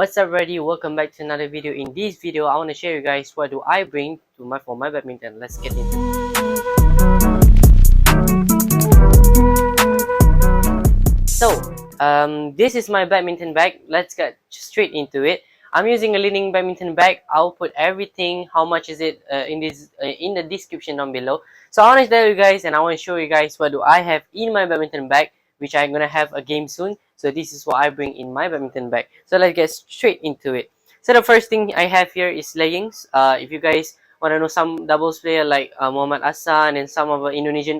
What's up, everybody? Welcome back to another video. In this video, I want to share you guys what do I bring to my badminton. Let's get into it. This is my badminton bag. Let's get straight into it. I'm using a leaning badminton bag. I'll put everything. How much is it in the description down below. So I want to tell you guys, and I want to show you guys what do I have in my badminton bag, which I'm gonna have a game soon. So this is what I bring in my badminton bag. So let's get straight into it. So the first thing I have here is leggings. If you guys want to know some doubles player like Muhammad Hassan and some of the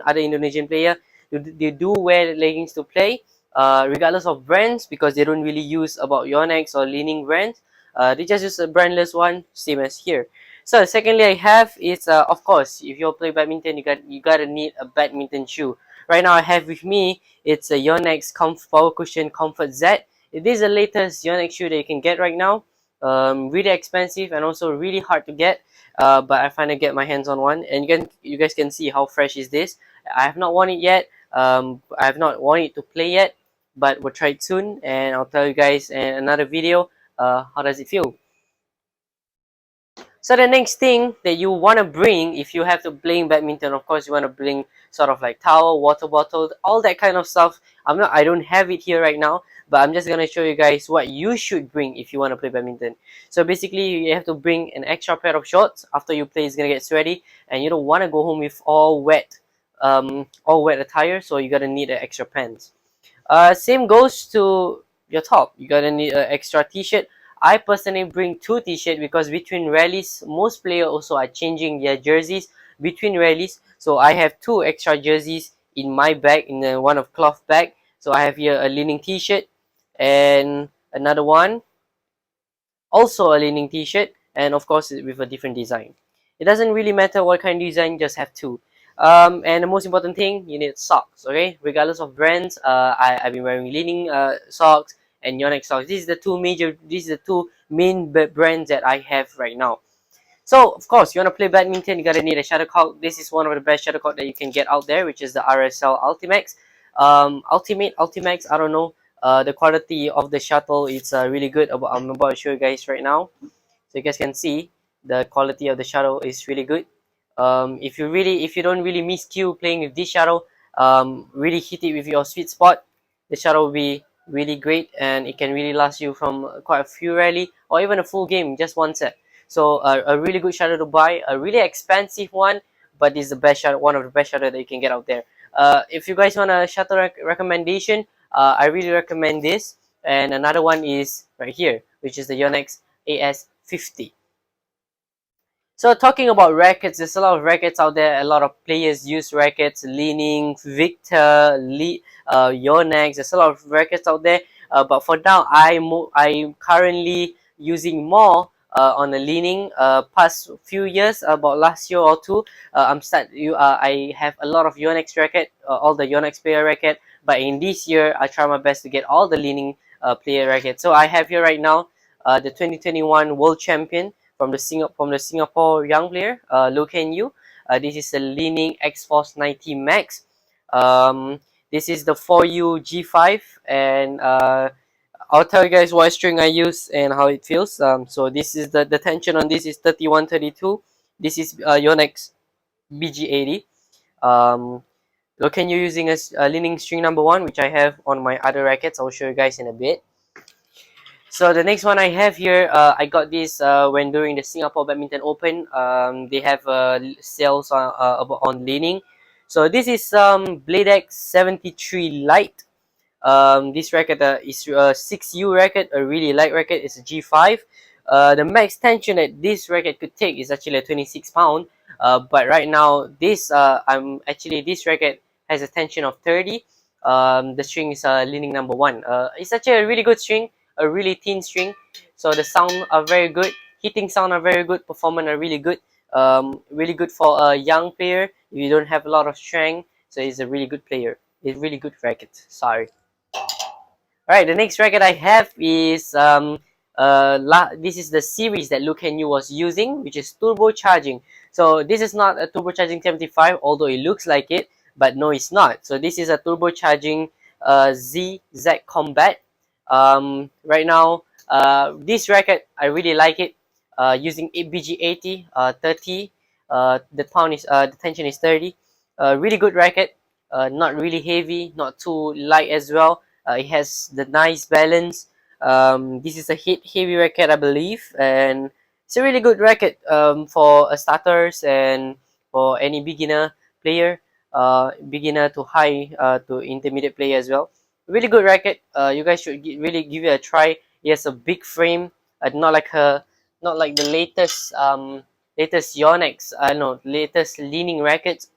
other Indonesian player, they do wear leggings to play. Regardless of brands, because they don't really use about Yonex or leaning brands. They just use a brandless one, same as here. So secondly, I have is of course, if you play badminton, you gotta need a badminton shoe. Right now, I have with me it's a Yonex Power Cushion Comfort Z. It is the latest Yonex shoe that you can get right now. Really expensive and also really hard to get. But I finally get my hands on one, and you guys can see how fresh is this. I have not worn it yet. I have not worn it to play yet, but we'll try it soon, and I'll tell you guys in another video how does it feel. So the next thing that you want to bring if you have to playing badminton, of course you want to bring sort of like towel, water bottle, all that kind of stuff. I don't have it here right now, but I'm just gonna show you guys what you should bring if you want to play badminton. So basically you have to bring an extra pair of shorts. After you play, it's gonna get sweaty and you don't want to go home with all wet attire, so you gotta need an extra pants. Same goes to your top. You gotta need an extra t-shirt. I personally bring two t-shirts because between rallies, most players also are changing their jerseys between rallies. So I have two extra jerseys in my bag, in the one of cloth bag. So I have here a leaning t-shirt and another one, also a leaning t-shirt, and of course with a different design. It doesn't really matter what kind of design, just have two. And the most important thing, you need socks. Okay, regardless of brands, I've been wearing leaning socks and Yonex socks. These are the two main brands that I have right now. So of course, you want to play badminton, you gotta need a shuttlecock. This is one of the best shuttlecock that you can get out there, which is the RSL Ultimax. Ultimax, I don't know. The quality of the shuttle is really good. I'm about to show you guys right now, so you guys can see the quality of the shuttle is really good. If you don't really miss cue playing with this shuttle, really hit it with your sweet spot, the shuttle will be really great, and it can really last you from quite a few rally or even a full game, just one set. So a really good shuttle to buy, a really expensive one, but it's the best shuttle, one of the best shuttle that you can get out there. If you guys want a shuttle recommendation, I really recommend this. And another one is right here, which is the Yonex AS50. So talking about rackets, there's a lot of rackets out there. A lot of players use rackets, Leaning, Victor, Yonex. There's a lot of rackets out there. But for now, I'm currently using more on the Leaning. Past few years, about last year or two, I have a lot of Yonex racket, all the Yonex player racket. But in this year, I try my best to get all the Leaning player racket. So I have here right now the 2021 World Champion from the Singapore young player, Low Can You. This is a Leaning X-Force 90 Max. This is the 4U G5, and I'll tell you guys what string I use and how it feels. So this is the tension on this is 3132. This is Yonex BG80. Low Can You using a Leaning string number 1, which I have on my other rackets. I'll show you guys in a bit. So the next one I have here, I got this when during the Singapore Badminton Open. They have sales on Leaning. So this is Blade X 73 Lite. This racket is a 6U racket, a really light racket. It's a G5. The max tension that this racket could take is actually a 26 pound. But right now, this racket has a tension of 30. The string is Leaning number 1. It's actually a really good string, a really thin string, so the sound are very good, hitting sound are very good, performance are really good. Really good for a young player if you don't have a lot of strength. So it's a really good player. It's really good racket. Sorry. All right, the next racket I have is this is the series that Low Can You was using, which is turbocharging. So this is not a turbocharging 75, although it looks like it, but no, it's not. So this is a turbocharging ZZ Combat. Right now, This racket, I really like it. Using BG80, 30. The tension is 30. Really good racket. Not really heavy, not too light as well. It has the nice balance. This is a hit heavy racket, I believe, and it's a really good racket for starters and for any beginner player, beginner to high to intermediate player as well. Really good racket. You guys should really give it a try. It has a big frame, not like the latest Yonex, no, latest leaning rackets.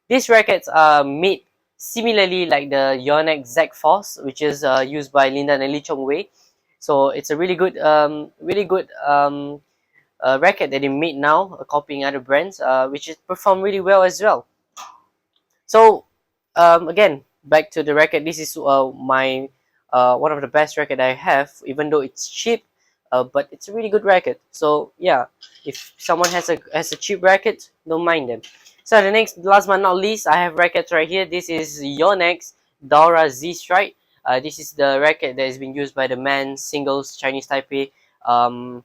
These rackets are made similarly like the Yonex Z Force, which is used by Lindan and Lee Chong Wei. So it's a really good racket that they made now, copying other brands, which is perform really well as well. So again, back to the racket. This is my one of the best racket I have, even though it's cheap, but it's a really good racket. So yeah, if someone has a cheap racket, don't mind them. So the next, last but not least, I have rackets right here. This is Yonex Dora Z Strike. This is the racket that has been used by the men's singles Chinese Taipei, Chou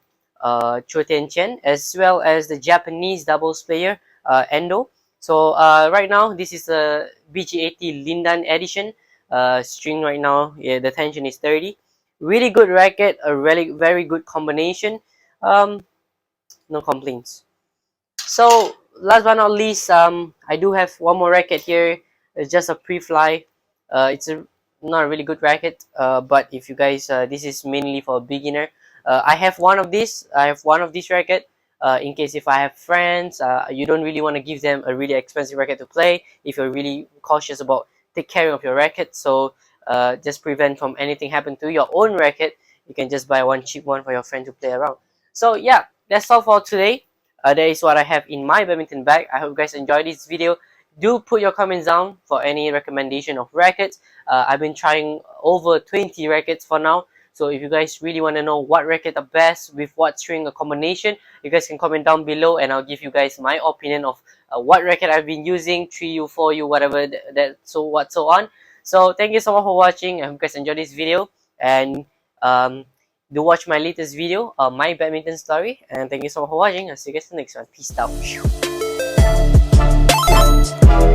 Tianqian, as well as the Japanese doubles player Endo. So right now, this is a BG80 Lindan edition. String right now, yeah, the tension is 30. Really good racket, a really very good combination. No complaints. So last but not least, I do have one more racket here. It's just a pre-fly. It's not a really good racket, but if you guys, this is mainly for a beginner. I have one of these. I have one of these racket. In case if I have friends, you don't really want to give them a really expensive racket to play. If you're really cautious about take care of your racket, so just prevent from anything happen to your own racket, you can just buy one cheap one for your friend to play around. So yeah, that's all for today. That is what I have in my badminton bag. I hope you guys enjoyed this video. Do put your comments down for any recommendation of rackets. I've been trying over 20 rackets for now. So if you guys really want to know what racket are best with what string or combination, you guys can comment down below and I'll give you guys my opinion of what racket I've been using, 3U, 4U, whatever so on. So thank you so much for watching. I hope you guys enjoyed this video, and do watch my latest video, my badminton story, and thank you so much for watching. I'll see you guys in the next one. Peace out.